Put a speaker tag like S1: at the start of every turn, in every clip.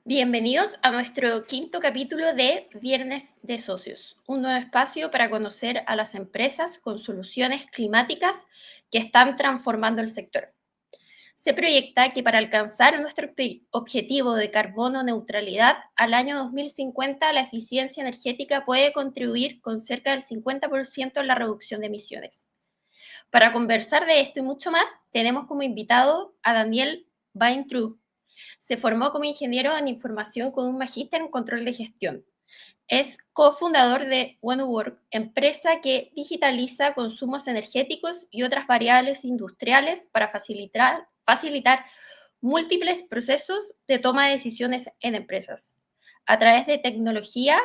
S1: Bienvenidos a nuestro quinto capítulo de Viernes de Socios, un nuevo espacio para conocer a las empresas con soluciones climáticas que están transformando el sector. Se proyecta que para alcanzar nuestro objetivo de carbono neutralidad al año 2050, la eficiencia energética puede contribuir con cerca del 50% en la reducción de emisiones. Para conversar de esto y mucho más, tenemos como invitado a Daniel Weintraub. Se formó como ingeniero en información con un magíster en control de gestión. Es cofundador de OneWork, empresa que digitaliza consumos energéticos y otras variables industriales para facilitar múltiples procesos de toma de decisiones en empresas. A través de tecnología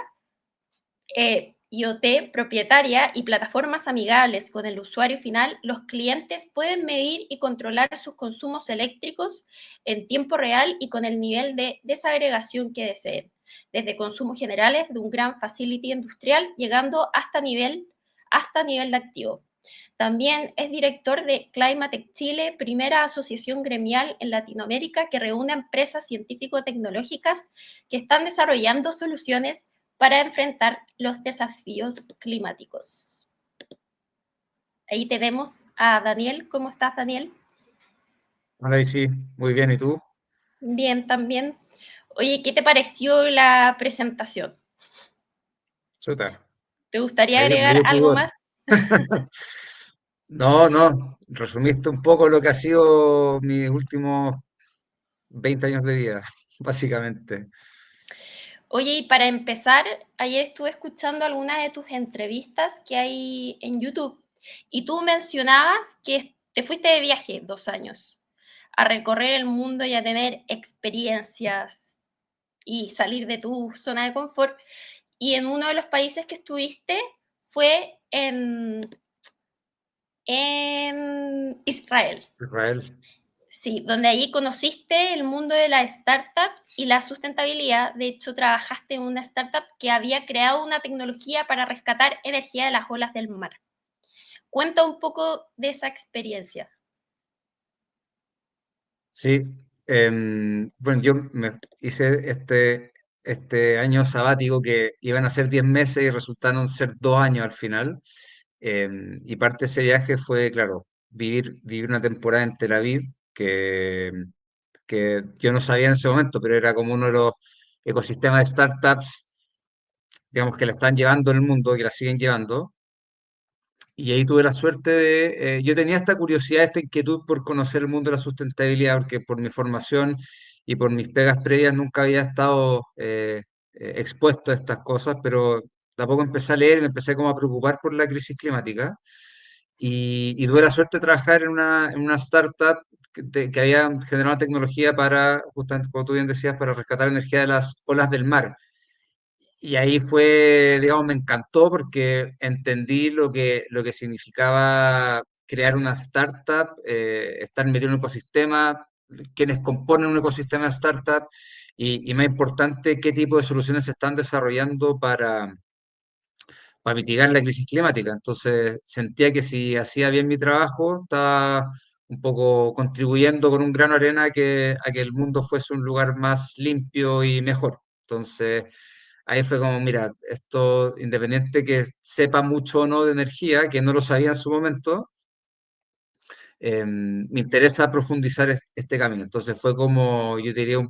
S1: IoT propietaria y plataformas amigables con el usuario final, los clientes pueden medir y controlar sus consumos eléctricos en tiempo real y con el nivel de desagregación que deseen, desde consumos generales de un gran facility industrial, llegando hasta nivel de activo. También es director de Climatech Chile, primera asociación gremial en Latinoamérica que reúne a empresas científico-tecnológicas que están desarrollando soluciones para enfrentar los desafíos climáticos. Ahí tenemos a Daniel. ¿Cómo estás, Daniel?
S2: Hola, sí, muy bien, ¿y tú?
S1: Bien, también. Oye, ¿qué te pareció la presentación?
S2: Chuta,
S1: ¿Te gustaría
S2: me
S1: agregar
S2: dio
S1: algo
S2: pudor.
S1: más?
S2: No, no, resumiste un poco lo que ha sido mis últimos 20 años de vida, básicamente.
S1: Oye, y para empezar, ayer estuve escuchando algunas de tus entrevistas que hay en YouTube y tú mencionabas que te fuiste de viaje 2 años a recorrer el mundo y a tener experiencias y salir de tu zona de confort. Y en uno de los países que estuviste fue en Israel.
S2: Israel.
S1: Sí, donde allí conociste el mundo de las startups y la sustentabilidad. De hecho, trabajaste en una startup que había creado una tecnología para rescatar energía de las olas del mar. Cuenta un poco de esa experiencia.
S2: Sí, bueno, yo me hice este año sabático que iban a ser 10 meses y resultaron ser 2 años al final. Y parte de ese viaje fue, claro, vivir una temporada en Tel Aviv, que yo no sabía en ese momento, pero era como uno de los ecosistemas de startups, digamos, que la están llevando en el mundo, que la siguen llevando. Y ahí tuve la suerte yo tenía esta curiosidad, esta inquietud por conocer el mundo de la sustentabilidad, porque por mi formación y por mis pegas previas nunca había estado expuesto a estas cosas, pero tampoco empecé a leer y me empecé como a preocupar por la crisis climática. Y tuve la suerte de trabajar en una startup que había generado tecnología para, justamente como tú bien decías, para rescatar energía de las olas del mar. Y ahí fue, digamos, me encantó porque entendí lo que significaba crear una startup, estar metido en un ecosistema, quienes componen un ecosistema de startup y más importante, qué tipo de soluciones se están desarrollando para mitigar la crisis climática. Entonces sentía que si hacía bien mi trabajo, estaba un poco contribuyendo con un grano de arena a que el mundo fuese un lugar más limpio y mejor. Entonces ahí fue como, mira, esto, independiente que sepa mucho o no de energía, que no lo sabía en su momento, me interesa profundizar este camino. Entonces fue como, yo diría,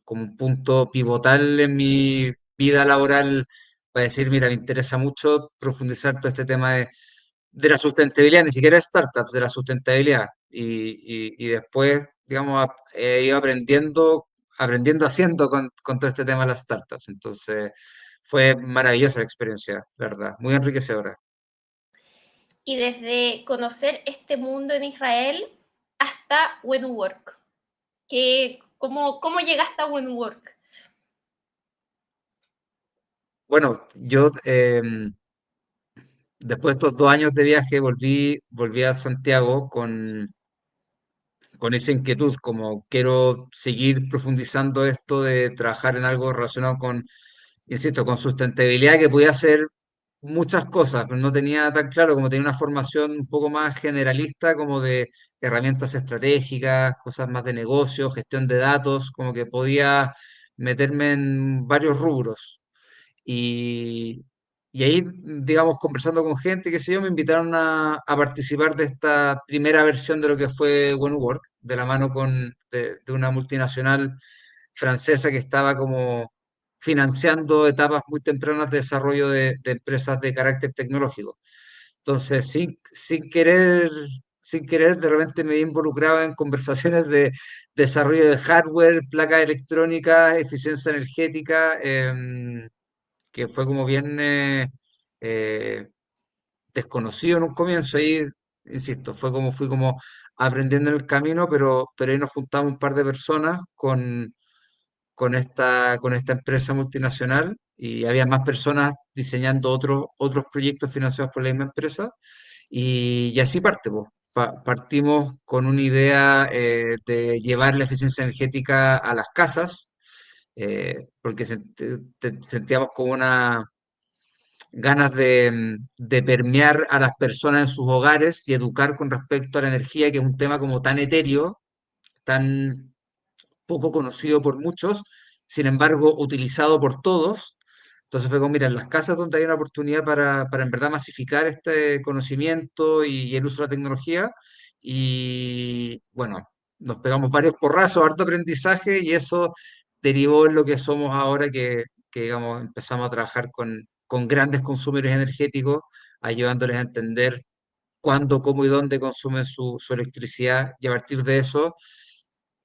S2: como un punto pivotal en mi vida laboral para decir, mira, me interesa mucho profundizar todo este tema de la sustentabilidad, ni siquiera startups, de la sustentabilidad. Y después, digamos, he ido aprendiendo haciendo con todo este tema de las startups. Entonces fue maravillosa la experiencia, la verdad, muy enriquecedora.
S1: Y desde conocer este mundo en Israel hasta WeWork. ¿Cómo llegaste a WeWork?
S2: Bueno, yo después de estos 2 años de viaje volví a Santiago con esa inquietud, como quiero seguir profundizando esto de trabajar en algo relacionado con, insisto, con sustentabilidad, que podía hacer muchas cosas, pero no tenía tan claro, como tenía una formación un poco más generalista, como de herramientas estratégicas, cosas más de negocio, gestión de datos, como que podía meterme en varios rubros. Y, y ahí, digamos, conversando con gente, qué sé yo, me invitaron a participar de esta primera versión de lo que fue OneWork, de la mano de una multinacional francesa que estaba como financiando etapas muy tempranas de desarrollo de empresas de carácter tecnológico. Entonces, sin querer, de repente me vi involucrado en conversaciones de desarrollo de hardware, placas electrónicas, eficiencia energética, que fue como bien eh, desconocido en un comienzo. Ahí, insisto, fui como aprendiendo en el camino, pero ahí nos juntamos un par de personas con esta empresa multinacional y había más personas diseñando otros proyectos financiados por la misma empresa. Y así parte, po. Partimos con una idea de llevar la eficiencia energética a las casas, porque sentíamos como una ganas de permear a las personas en sus hogares y educar con respecto a la energía, que es un tema como tan etéreo, tan poco conocido por muchos, sin embargo utilizado por todos. Entonces fue como, mira, en las casas donde hay una oportunidad para en verdad masificar este conocimiento y el uso de la tecnología. Y bueno, nos pegamos varios porrazos, harto aprendizaje y eso derivó en lo que somos ahora que digamos, empezamos a trabajar con grandes consumidores energéticos, ayudándoles a entender cuándo, cómo y dónde consumen su electricidad y a partir de eso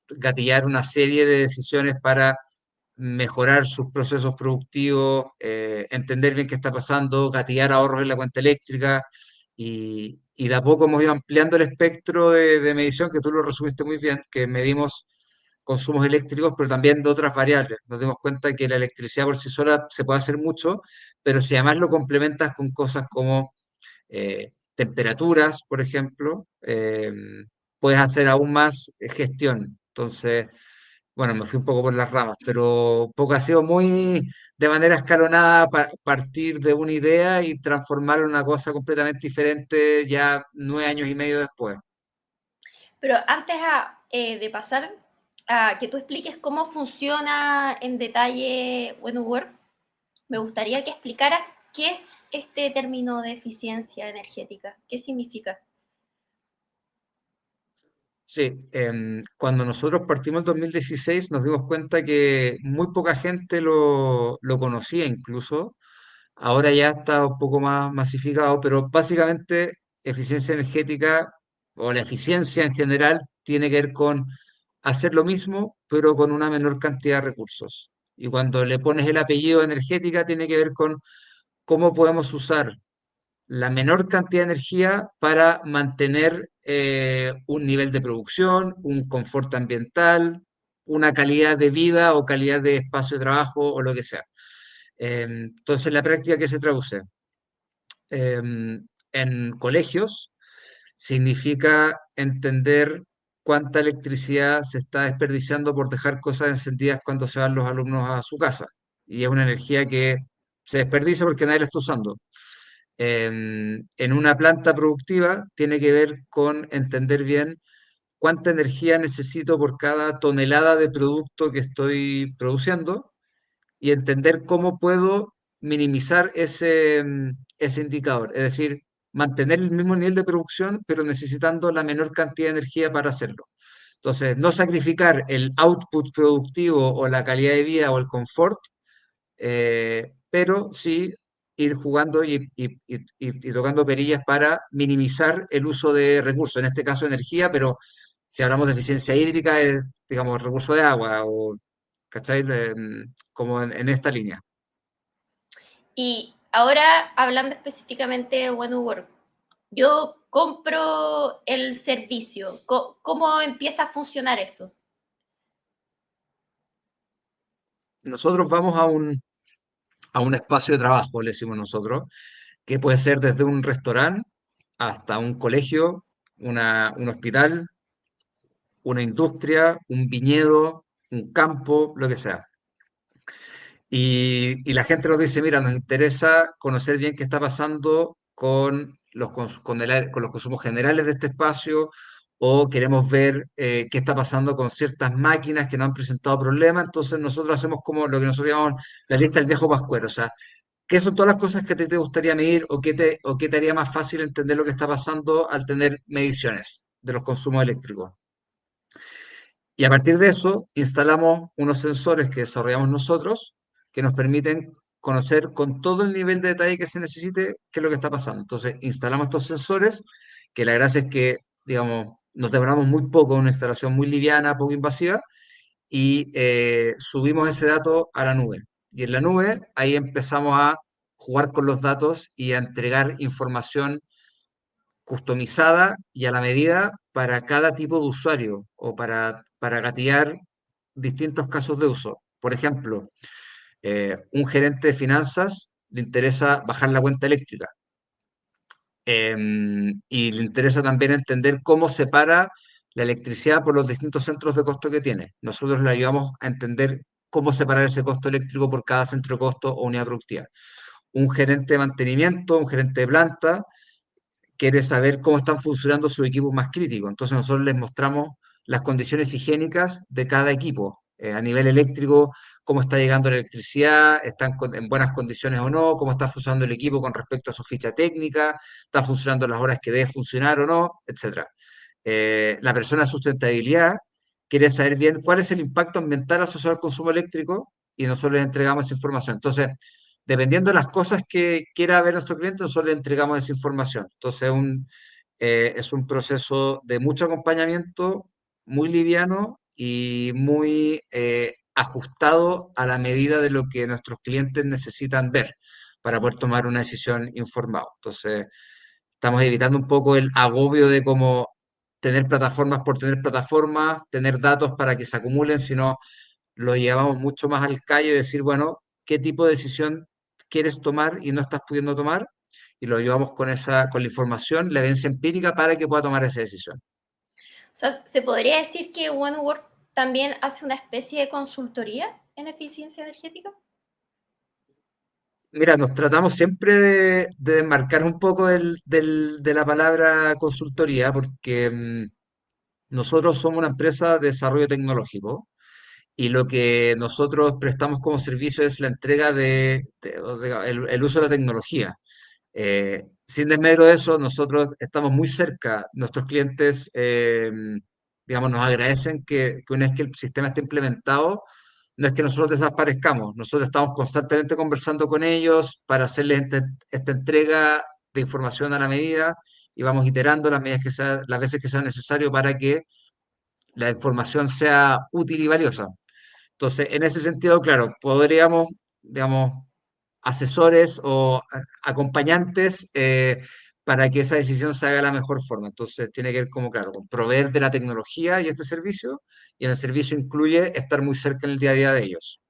S2: gatillar una serie de decisiones para mejorar sus procesos productivos, entender bien qué está pasando, gatillar ahorros en la cuenta eléctrica y de a poco hemos ido ampliando el espectro de medición, que tú lo resumiste muy bien, que medimos consumos eléctricos, pero también de otras variables. Nos dimos cuenta que la electricidad por sí sola se puede hacer mucho, pero si además lo complementas con cosas como temperaturas, por ejemplo, puedes hacer aún más gestión. Entonces, bueno, me fui un poco por las ramas, pero poco ha sido muy de manera escalonada partir de una idea y transformarla en una cosa completamente diferente ya 9 años y medio después.
S1: Pero antes de pasar a que tú expliques cómo funciona en detalle WNWork, me gustaría que explicaras qué es este término de eficiencia energética, qué significa.
S2: Sí, cuando nosotros partimos en 2016 nos dimos cuenta que muy poca gente lo conocía incluso. Ahora ya está un poco más masificado, pero básicamente eficiencia energética o la eficiencia en general tiene que ver con hacer lo mismo, pero con una menor cantidad de recursos. Y cuando le pones el apellido energética, tiene que ver con cómo podemos usar la menor cantidad de energía para mantener un nivel de producción, un confort ambiental, una calidad de vida o calidad de espacio de trabajo o lo que sea. Entonces, la práctica que se traduce en colegios significa entender cuánta electricidad se está desperdiciando por dejar cosas encendidas cuando se van los alumnos a su casa. Y es una energía que se desperdicia porque nadie la está usando. En una planta productiva tiene que ver con entender bien cuánta energía necesito por cada tonelada de producto que estoy produciendo y entender cómo puedo minimizar ese indicador. Es decir, mantener el mismo nivel de producción, pero necesitando la menor cantidad de energía para hacerlo. Entonces, no sacrificar el output productivo o la calidad de vida o el confort, pero sí ir jugando y tocando perillas para minimizar el uso de recursos, en este caso energía, pero si hablamos de eficiencia hídrica, es, digamos, recurso de agua, o, ¿cachai? Como en esta línea.
S1: Y ahora, hablando específicamente de WNWork, yo compro el servicio. ¿Cómo empieza a funcionar eso?
S2: Nosotros vamos a un espacio de trabajo, le decimos nosotros, que puede ser desde un restaurante hasta un colegio, un hospital, una industria, un viñedo, un campo, lo que sea. Y la gente nos dice, mira, nos interesa conocer bien qué está pasando con con los consumos generales de este espacio o queremos ver qué está pasando con ciertas máquinas que nos han presentado problemas. Entonces nosotros hacemos como lo que nosotros llamamos la lista del viejo pascuero. O sea, ¿qué son todas las cosas que te gustaría medir o qué te haría más fácil entender lo que está pasando al tener mediciones de los consumos eléctricos? Y a partir de eso, instalamos unos sensores que desarrollamos nosotros que nos permiten conocer con todo el nivel de detalle que se necesite qué es lo que está pasando. Entonces, instalamos estos sensores, que la gracia es que, digamos, nos demoramos muy poco, una instalación muy liviana, poco invasiva, y subimos ese dato a la nube. Y en la nube, ahí empezamos a jugar con los datos y a entregar información customizada y a la medida para cada tipo de usuario o para gatillar distintos casos de uso. Por ejemplo, un gerente de finanzas le interesa bajar la cuenta eléctrica y le interesa también entender cómo separa la electricidad por los distintos centros de costo que tiene. Nosotros le ayudamos a entender cómo separar ese costo eléctrico por cada centro de costo o unidad productiva. Un gerente de mantenimiento, un gerente de planta, quiere saber cómo están funcionando sus equipos más críticos. Entonces nosotros les mostramos las condiciones higiénicas de cada equipo. A nivel eléctrico, cómo está llegando la electricidad, están en buenas condiciones o no, cómo está funcionando el equipo con respecto a su ficha técnica, está funcionando las horas que debe funcionar o no, etcétera. La persona de sustentabilidad quiere saber bien cuál es el impacto ambiental asociado al consumo eléctrico y nosotros le entregamos esa información. Entonces, dependiendo de las cosas que quiera ver nuestro cliente, nosotros le entregamos esa información. Entonces, es un proceso de mucho acompañamiento, muy liviano y muy ajustado a la medida de lo que nuestros clientes necesitan ver para poder tomar una decisión informada. Entonces, estamos evitando un poco el agobio de cómo tener plataformas por tener plataformas, tener datos para que se acumulen, sino lo llevamos mucho más al callo y decir, bueno, ¿qué tipo de decisión quieres tomar y no estás pudiendo tomar? Y lo llevamos con la información, la evidencia empírica para que pueda tomar esa decisión.
S1: O sea, ¿se podría decir que OneWork también hace una especie de consultoría en eficiencia energética?
S2: Mira, nos tratamos siempre de desmarcar un poco de la palabra consultoría, porque nosotros somos una empresa de desarrollo tecnológico. Y lo que nosotros prestamos como servicio es la entrega el uso de la tecnología. Sin desmedro de eso, nosotros estamos muy cerca, nuestros clientes, digamos, nos agradecen que una vez que el sistema esté implementado, no es que nosotros desaparezcamos, nosotros estamos constantemente conversando con ellos para hacerles esta entrega de información a la medida y vamos iterando las veces que sea necesario para que la información sea útil y valiosa. Entonces, en ese sentido, claro, podríamos, digamos, asesores o acompañantes para que esa decisión se haga de la mejor forma. Entonces, tiene que ver como, claro, con proveer de la tecnología y este servicio, y en el servicio incluye estar muy cerca en el día a día de ellos.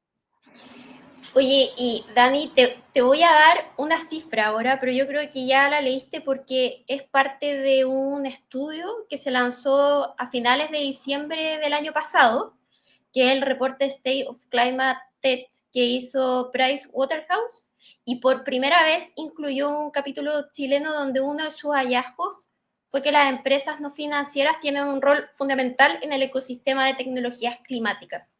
S1: Oye, y Dani, te voy a dar una cifra ahora, pero yo creo que ya la leíste porque es parte de un estudio que se lanzó a finales de diciembre del año pasado, que es el reporte State of Climate Tech que hizo Price Waterhouse, y por primera vez incluyó un capítulo chileno donde uno de sus hallazgos fue que las empresas no financieras tienen un rol fundamental en el ecosistema de tecnologías climáticas.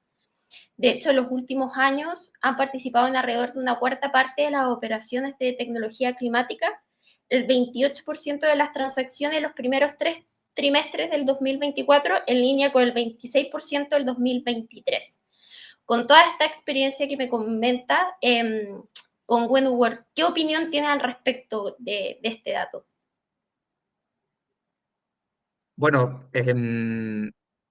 S1: De hecho, en los últimos años han participado en alrededor de una cuarta parte de las operaciones de tecnología climática, el 28% de las transacciones en los primeros 3 trimestres del 2024, en línea con el 26% del 2023. Con toda esta experiencia que me comenta con Wenworth, ¿qué opinión tienes al respecto de este dato?
S2: Bueno,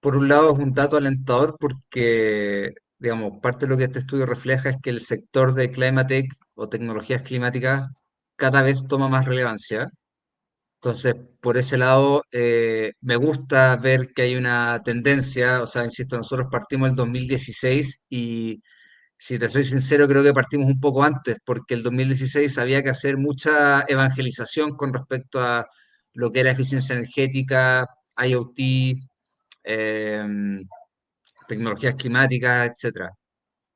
S2: por un lado es un dato alentador porque, digamos, parte de lo que este estudio refleja es que el sector de Climate Tech o tecnologías climáticas cada vez toma más relevancia. Entonces, por ese lado, me gusta ver que hay una tendencia, o sea, insisto, nosotros partimos el 2016 y si te soy sincero, creo que partimos un poco antes, porque el 2016 había que hacer mucha evangelización con respecto a lo que era eficiencia energética, IoT, em, tecnologías climáticas, etcétera.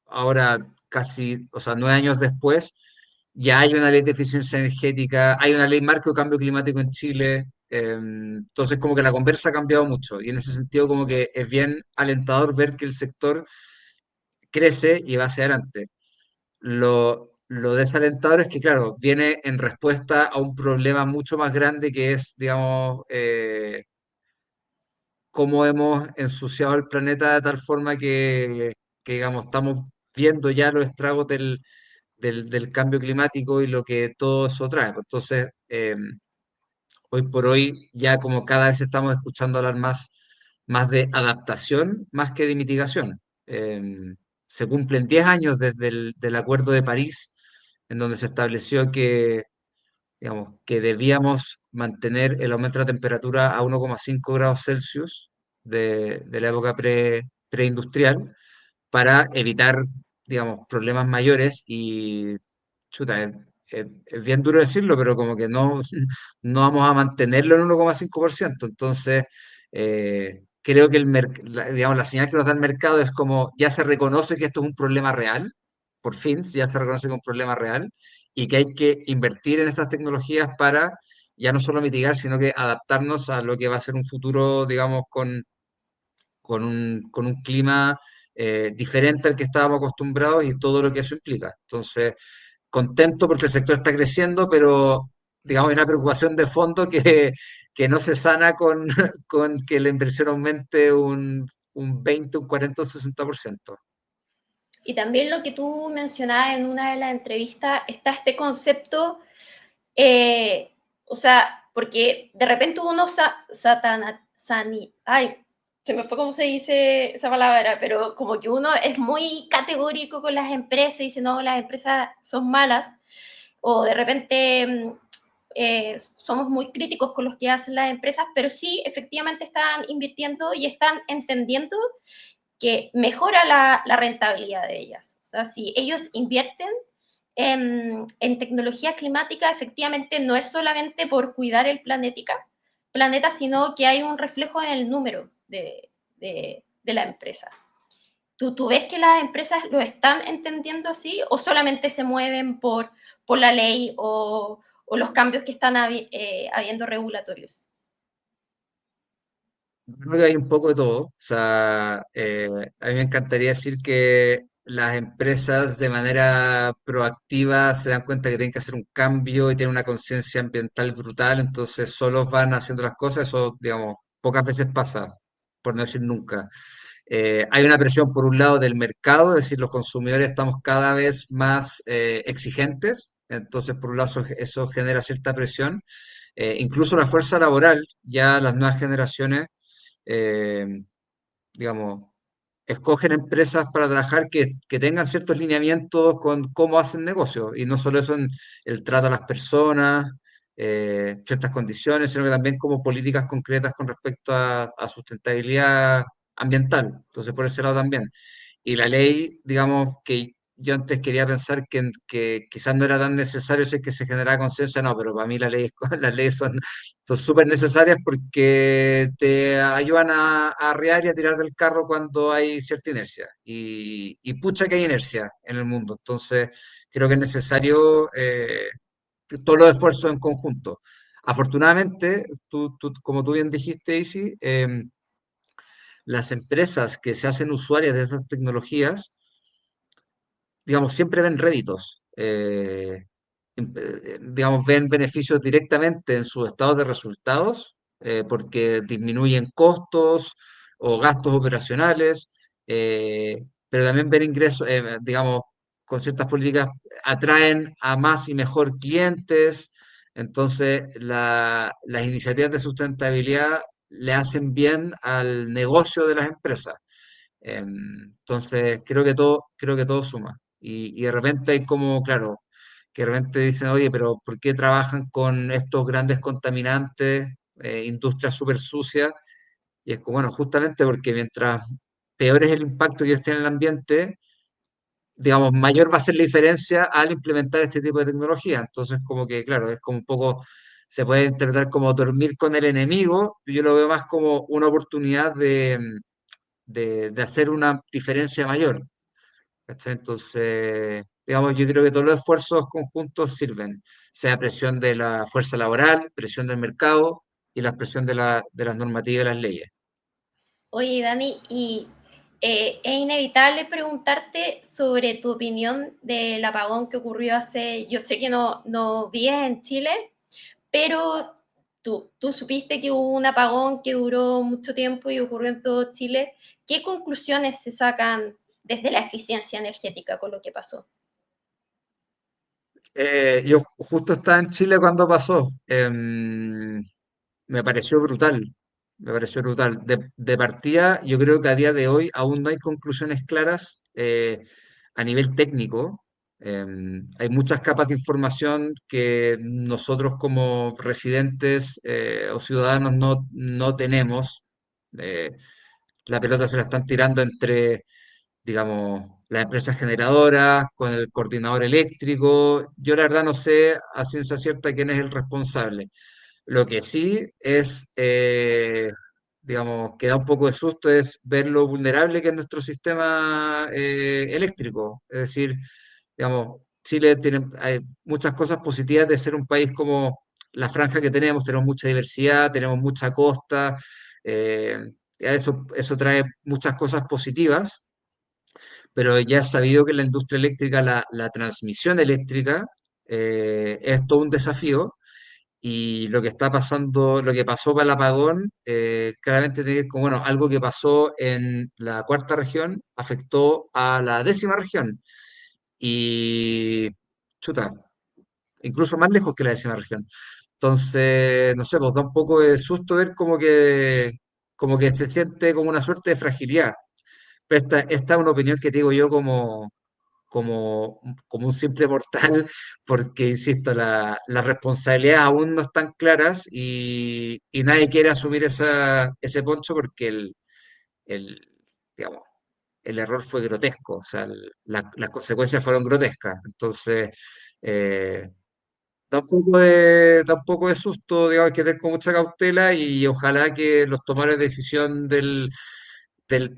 S2: Ahora, casi, o sea, 9 años después, ya hay una ley de eficiencia energética, hay una ley marco de cambio climático en Chile. Entonces, como que la conversa ha cambiado mucho y en ese sentido, como que es bien alentador ver que el sector crece y va hacia adelante. Lo desalentador es que, claro, viene en respuesta a un problema mucho más grande que es, digamos, cómo hemos ensuciado el planeta de tal forma digamos, estamos viendo ya los estragos del cambio climático y lo que todo eso trae. Pues, entonces, hoy por hoy ya como cada vez estamos escuchando hablar más de adaptación más que de mitigación. Se cumplen 10 años desde del Acuerdo de París, en donde se estableció que, digamos, que debíamos mantener el aumento de la temperatura a 1,5 grados Celsius de la época preindustrial para evitar, digamos, problemas mayores y, chuta, es bien duro decirlo, pero como que no, no vamos a mantenerlo en 1,5%. Entonces, creo que digamos, la señal que nos da el mercado es como ya se reconoce que esto es un problema real, por fin, ya se reconoce que es un problema real y que hay que invertir en estas tecnologías para ya no solo mitigar, sino que adaptarnos a lo que va a ser un futuro, digamos, con un clima diferente al que estábamos acostumbrados y todo lo que eso implica. Entonces, contento porque el sector está creciendo, pero digamos, hay una preocupación de fondo que no se sana con, con que la inversión aumente un 20, un 40, un 60%.
S1: Y también lo que tú mencionabas en una de las entrevistas, está este concepto, eh, o sea, porque de repente uno ay, se me fue cómo se dice esa palabra, pero como que uno es muy categórico con las empresas y dice, no, las empresas son malas, o de repente somos muy críticos con los que hacen las empresas, pero sí, efectivamente están invirtiendo y están entendiendo que mejora la rentabilidad de ellas. O sea, si ellos invierten en tecnología climática, efectivamente no es solamente por cuidar el planeta, sino que hay un reflejo en el número de la empresa. ¿Tú ves que las empresas lo están entendiendo así o solamente se mueven por la ley o los cambios que están habiendo regulatorios?
S2: Creo que hay un poco de todo. O sea, a mí me encantaría decir que las empresas de manera proactiva se dan cuenta que tienen que hacer un cambio y tienen una conciencia ambiental brutal, entonces solo van haciendo las cosas. Eso, digamos, pocas veces pasa, por no decir nunca. Hay una presión por un lado del mercado, es decir, los consumidores estamos cada vez más exigentes, entonces por un lado eso genera cierta presión. Incluso la fuerza laboral, ya las nuevas generaciones eh, digamos, escogen empresas para trabajar que tengan ciertos lineamientos con cómo hacen negocio, y no solo eso en el trato a las personas, ciertas condiciones, sino que también como políticas concretas con respecto a sustentabilidad ambiental. Entonces, por ese lado también. Y la ley, digamos, que yo antes quería pensar que quizás no era tan necesario si es que se generaba conciencia, no, pero para mí las leyes son súper necesarias porque te ayudan a arriar y a tirar del carro cuando hay cierta inercia. Y pucha que hay inercia en el mundo. Entonces, creo que es necesario todos los esfuerzos en conjunto. Afortunadamente, como tú bien dijiste, Isi, las empresas que se hacen usuarias de estas tecnologías, digamos, siempre ven réditos, digamos, ven beneficios directamente en sus estados de resultados, porque disminuyen costos o gastos operacionales, pero también ven ingresos, digamos, con ciertas políticas atraen a más y mejor clientes, entonces las iniciativas de sustentabilidad le hacen bien al negocio de las empresas. Entonces, creo que todo suma. Y de repente hay como, claro, que de repente dicen, oye, pero ¿por qué trabajan con estos grandes contaminantes, industrias súper sucias? Y es como, bueno, justamente porque mientras peor es el impacto que ellos tienen en el ambiente, digamos, mayor va a ser la diferencia al implementar este tipo de tecnología. Entonces, como que, claro, es como un poco, se puede interpretar como dormir con el enemigo, yo lo veo más como una oportunidad de hacer una diferencia mayor. ¿Cachai? Entonces, digamos, yo creo que todos los esfuerzos conjuntos sirven, sea presión de la fuerza laboral, presión del mercado y la expresión de las normativas y las leyes.
S1: Oye, Dani, y es inevitable preguntarte sobre tu opinión del apagón que ocurrió hace, yo sé que no vives en Chile, pero tú supiste que hubo un apagón que duró mucho tiempo y ocurrió en todo Chile. ¿Qué conclusiones se sacan desde la eficiencia energética con lo que pasó?
S2: Yo justo estaba en Chile cuando pasó. Me pareció brutal, me pareció brutal. De partida, yo creo que a día de hoy aún no hay conclusiones claras a nivel técnico. Hay muchas capas de información que nosotros como residentes o ciudadanos no tenemos. Eh, la pelota se la están tirando entre, digamos, las empresas generadoras, con el coordinador eléctrico. Yo la verdad no sé a ciencia cierta quién es el responsable. Lo que sí es, digamos, que da un poco de susto es ver lo vulnerable que es nuestro sistema eléctrico. Es decir, digamos, Chile tiene hay muchas cosas positivas de ser un país como la franja que tenemos mucha diversidad, tenemos mucha costa, eh, eso trae muchas cosas positivas, pero ya es sabido que la industria eléctrica, la transmisión eléctrica, es todo un desafío y lo que está pasando, lo que pasó para el apagón, claramente tiene que ver con, bueno, algo que pasó en la cuarta región, afectó a la décima región. Y, chuta, incluso más lejos que la décima región. Entonces, no sé, pues da un poco de susto ver como que se siente como una suerte de fragilidad. Pero esta es una opinión que te digo yo como un simple mortal, porque, insisto, las responsabilidades aún no están claras y nadie quiere asumir ese poncho porque el, digamos, el error fue grotesco, o sea, las consecuencias fueron grotescas. Entonces, eh, da un poco de susto, digamos, hay que tener con mucha cautela y ojalá que los tomadores de decisión del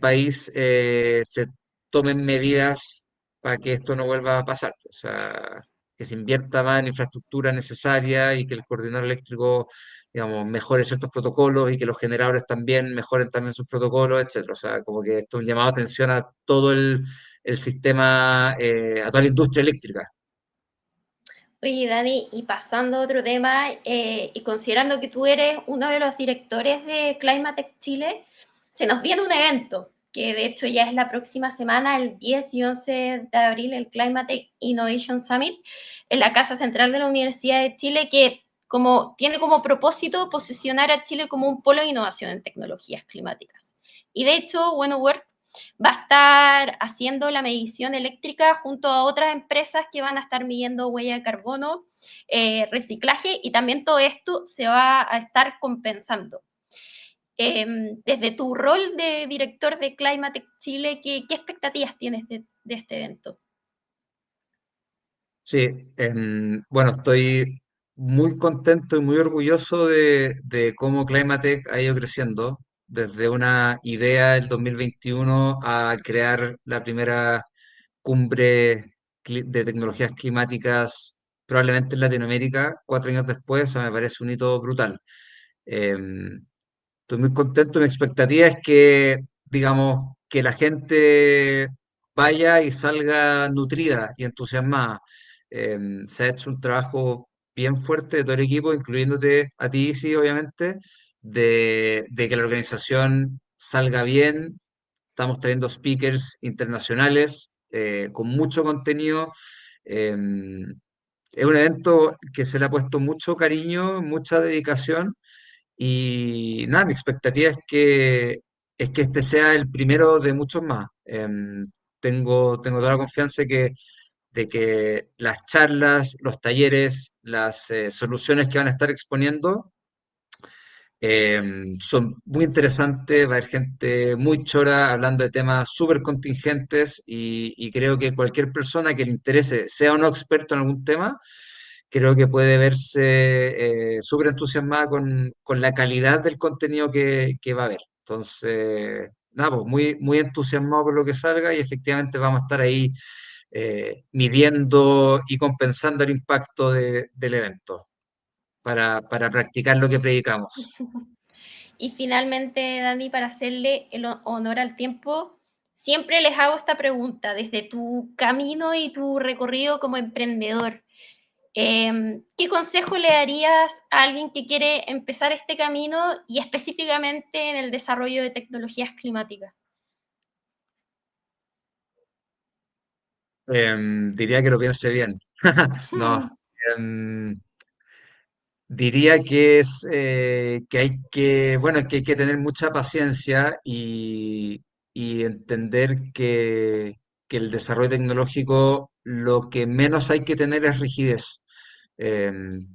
S2: país se tomen medidas para que esto no vuelva a pasar. O sea, que se invierta más en infraestructura necesaria y que el coordinador eléctrico, digamos, mejore ciertos protocolos y que los generadores también mejoren también sus protocolos, etcétera. O sea, como que esto es un llamado de atención a todo el sistema, a toda la industria eléctrica.
S1: Oye, Dani, y pasando a otro tema, y considerando que tú eres uno de los directores de Climatech Chile, se nos viene un evento, que de hecho ya es la próxima semana, el 10 y 11 de abril, el Climatech Innovation Summit, en la Casa Central de la Universidad de Chile, que tiene como propósito posicionar a Chile como un polo de innovación en tecnologías climáticas. Y de hecho, bueno, va a estar haciendo la medición eléctrica junto a otras empresas que van a estar midiendo huella de carbono, reciclaje y también todo esto se va a estar compensando. Desde tu rol de director de Climate Chile, ¿qué expectativas tienes de este evento?
S2: Sí, bueno, estoy muy contento y muy orgulloso de cómo Climatech ha ido creciendo desde una idea del 2021 a crear la primera cumbre de tecnologías climáticas probablemente en Latinoamérica, 4 años después. O sea, me parece un hito brutal. Em, Estoy muy contento. Mi expectativa es que, digamos, que la gente vaya y salga nutrida y entusiasmada. Se ha hecho un trabajo bien fuerte de todo el equipo, incluyéndote a ti, sí, obviamente, de que la organización salga bien. Estamos trayendo speakers internacionales con mucho contenido. Es un evento que se le ha puesto mucho cariño, mucha dedicación y nada, mi expectativa es que este sea el primero de muchos más. Tengo toda la confianza de que las charlas, los talleres, las soluciones que van a estar exponiendo son muy interesantes. Va a haber gente muy chora hablando de temas súper contingentes y creo que cualquier persona que le interese, sea o no experto en algún tema, creo que puede verse súper entusiasmada con la calidad del contenido que va a haber. Entonces, nada, pues muy entusiasmado por lo que salga y efectivamente vamos a estar ahí midiendo y compensando el impacto del evento para practicar lo que predicamos.
S1: Y finalmente, Dani, para hacerle el honor al tiempo, siempre les hago esta pregunta, desde tu camino y tu recorrido como emprendedor. ¿Qué consejo le darías a alguien que quiere empezar este camino y específicamente en el desarrollo de tecnologías climáticas?
S2: Diría que lo piense bien. No, em, diría que hay que, bueno, que hay que tener mucha paciencia y entender que el desarrollo tecnológico lo que menos hay que tener es rigidez,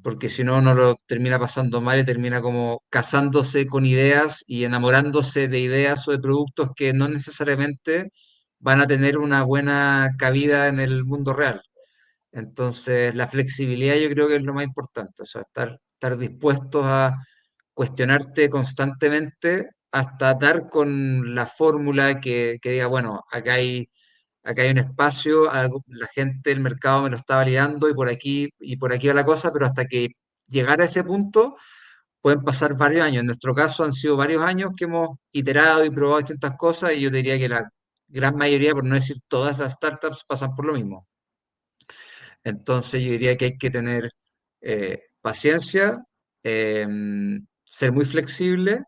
S2: porque si no, uno lo termina pasando mal y termina como casándose con ideas y enamorándose de ideas o de productos que no necesariamente van a tener una buena cabida en el mundo real. Entonces, la flexibilidad yo creo que es lo más importante, o sea, estar dispuestos a cuestionarte constantemente hasta dar con la fórmula que diga, bueno, acá hay un espacio, la gente, el mercado me lo está validando y por aquí va la cosa, pero hasta que llegar a ese punto pueden pasar varios años. En nuestro caso han sido varios años que hemos iterado y probado distintas cosas y yo diría que la gran mayoría, por no decir todas las startups, pasan por lo mismo. Entonces yo diría que hay que tener paciencia, ser muy flexible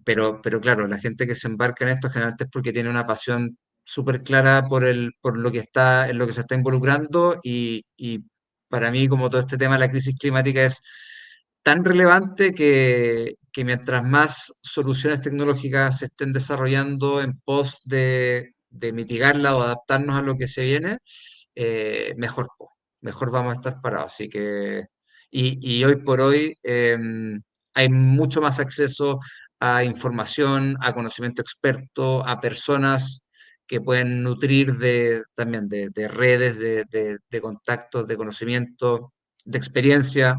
S2: pero claro, la gente que se embarca en esto generalmente es porque tiene una pasión súper clara por lo que en lo que se está involucrando y para mí, como todo este tema de la crisis climática es tan relevante que mientras más soluciones tecnológicas se estén desarrollando en pos de mitigarla o adaptarnos a lo que se viene, mejor, po, mejor vamos a estar parados. Así que, y hoy por hoy, hay mucho más acceso a información, a conocimiento experto, a personas que pueden nutrir también de redes, de contactos, de conocimiento, de experiencia.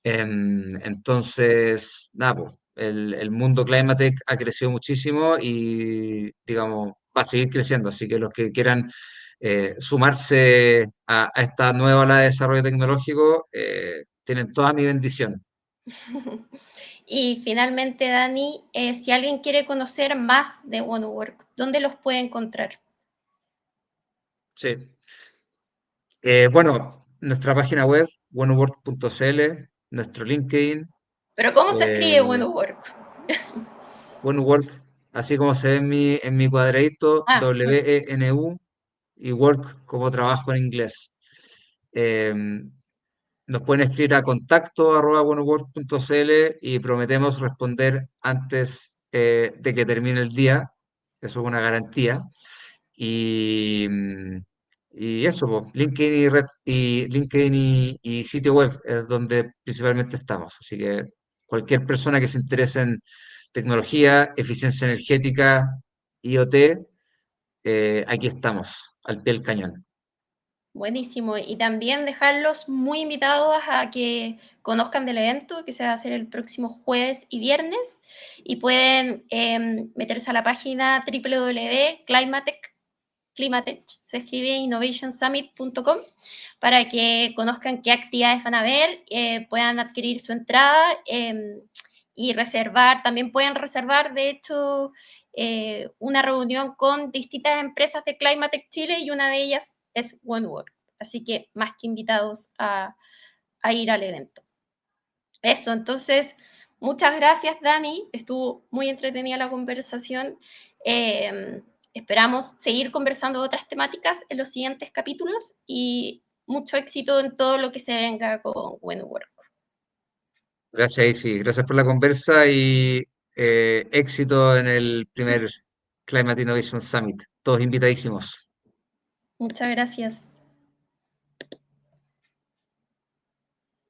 S2: Entonces, nada, po, el mundo Climatech ha crecido muchísimo y, digamos, va a seguir creciendo. Así que los que quieran sumarse a esta nueva ola de desarrollo tecnológico, tienen toda mi bendición.
S1: Y finalmente, Dani, si alguien quiere conocer más de OneWork, ¿dónde los puede encontrar?
S2: Sí. Bueno, nuestra página web, onework.cl, nuestro LinkedIn,
S1: Pero ¿cómo se escribe
S2: eh,
S1: OneWork?
S2: OneWork, así como se ve en mi cuadradito,
S1: Ah,
S2: WENU, y work como trabajo en inglés. Eh, Nos pueden escribir a contacto@onework.cl y prometemos responder antes de que termine el día. Eso es una garantía. Y, y eso, po, LinkedIn y sitio web es donde principalmente estamos. Así que cualquier persona que se interese en tecnología, eficiencia energética, IoT, aquí estamos, al pie del cañón.
S1: buenísimo. Y también dejarlos muy invitados a que conozcan del evento que se va a hacer el próximo jueves y viernes. Y pueden meterse a la página www.climatech, se escribe innovationsummit.com, para que conozcan qué actividades van a haber, puedan adquirir su entrada y reservar. También pueden reservar, de hecho, una reunión con distintas empresas de Climatech Chile y una de ellas es OneWorld. Así que más que invitados a ir al evento. Eso, entonces, muchas gracias, Dani. Estuvo muy entretenida la conversación. Esperamos seguir conversando de otras temáticas en los siguientes capítulos y mucho éxito en todo lo que se venga con WenWork.
S2: Gracias, Isi. Gracias por la conversa y éxito en el primer Climate Innovation Summit. Todos invitadísimos.
S1: Muchas gracias.